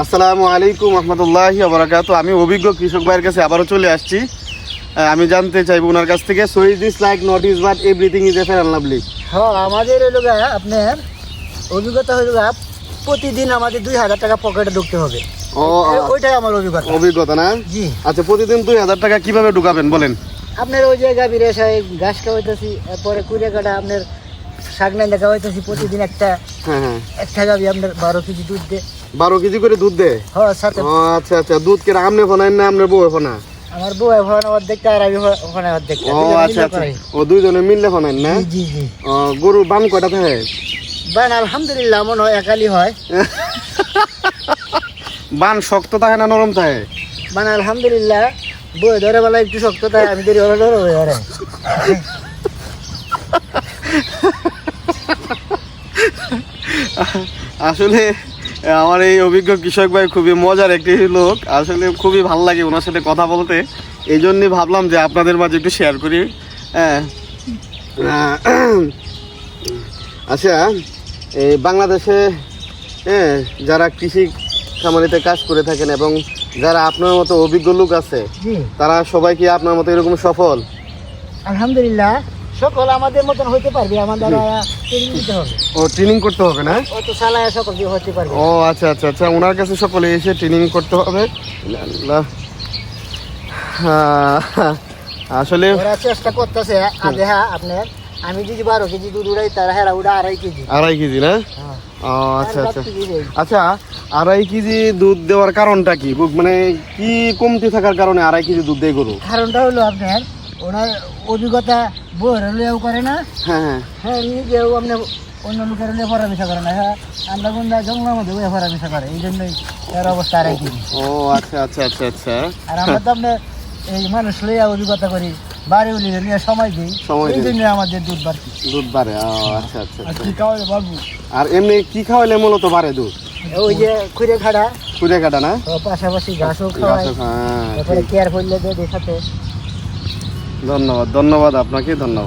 আসসালামু আলাইকুম রহমতুল্লাহি ওয়া বারাকাতুহু। আমি অভিজ্ঞ কৃষক ভাইয়ের কাছে আবারও চলে আসছি। আমি জানতে চাইবো ওনার কাছ থেকে, so is this like not is but everything is a fair and lovely. হ্যাঁ, আমাদের হলো আপনার অভিজ্ঞতা হলো প্রতিদিন আমাদের 2,000 টাকা পকেটে ঢুকতে হবে। ওইটাই আমার অভিজ্ঞতা না? জি। আচ্ছা, প্রতিদিন 2,000 টাকা কিভাবে ঢুকাবেন বলেন? আপনার ওই জায়গায় বিরেশায় ঘাস খাওয়াইতেছি, এরপরে কুড়িয়ে কাটা আপনার শাক নাইন্দা খাওয়াইতেছি প্রতিদিন একটা। হ্যাঁ, একটা গাবি আপনার 12 কেজি দুধ দে। 12 কেজি করে দুধ দেয়? হ্যাঁ, সাথে। আচ্ছা আচ্ছা, দুধ কে আমনে ফোনায় না আপনার বউ ফোনা? আমার বউ এখন অর্ধেকটা আর আমি ওখানে অর্ধেকটা। ও আচ্ছা আচ্ছা, ও দুইজনে মিললে ফোনায় না? জি জি। গরুর বান কয়টা থাকে? বান আলহামদুলিল্লাহ মনে হয় একালি হয়। বান শক্ত থাকে না নরম থাকে? বান আলহামদুলিল্লাহ বউ ধরে বেলা একটু শক্ত থাকে, আমি ধরে ওরা ধরে ধরে। আসলে আমার এই অভিজ্ঞ কৃষক ভাই খুবই মজার একটি লোক, আসলে খুবই ভালো লাগে ওনার সাথে কথা বলতে। এই জন্যই ভাবলাম যে আপনাদের মাঝে একটু শেয়ার করি। হ্যাঁ, আচ্ছা, এই বাংলাদেশে যারা কৃষি খামারিতে কাজ করে থাকেন এবং যারা আপনার মতো অভিজ্ঞ লোক আছে, তারা সবাই কি আপনার মতো এরকম সফল? আলহামদুলিল্লাহ সকল আমাদের মতন হইতে পারবে, আমাদের ট্রেনিং দিতে হবে। ও, ট্রেনিং করতে হবে না? অত চালায় সকল দিয়ে হতে পারবে। ও আচ্ছা আচ্ছা আচ্ছা, ওনার কাছে সকলে এসে ট্রেনিং করতে হবে। আসলে ওরা চেষ্টা করতেছে আধা আপনার। আমি যদি 12 কেজি দুধ উড়াই, তারা হেরা উড়া 2.5 কেজি। 2.5 কেজি না? ও আচ্ছা আচ্ছা আচ্ছা, 2.5 কেজি দুধ দেওয়ার কারণটা কি? মানে কি কমতি থাকার কারণে 2.5 কেজি দুধ দেয় গরু? কারণটা হলো আপনার ওনার অভিজ্ঞতা বউয়ের হলেও করে না। হ্যাঁ, নিজেও আপনার অন্য লোকের হলে পরামর্শ করে না। হ্যাঁ, আমরা গুন্ডা জঙ্গলের মধ্যে বইয়ে পরামর্শ করে, এই জন্যই এর অবস্থা 2.5 কেজি। ও আচ্ছা আচ্ছা আচ্ছা আচ্ছা। আর আমরা তো আপনার এই মানুষ লইয়া অভিজ্ঞতা করি, বাড়ি উলি নিয়ে সময় দিই, এই জন্য আমাদের দুধ বাড়ে। দুধ বাড়ে? ও আচ্ছা আচ্ছা। আর কি খাওয়ালে বাড়বো? আর এমনি কি খাওয়াইলে মূলত বাড়ে দুধ? ওই যে খুঁড়ে কাটা না? পাশাপাশি ঘাসও খাওয়াই, তারপরে কেয়ার করলে দুধের সাথে। ধন্যবাদ ধন্যবাদ আপনাকে, ধন্যবাদ।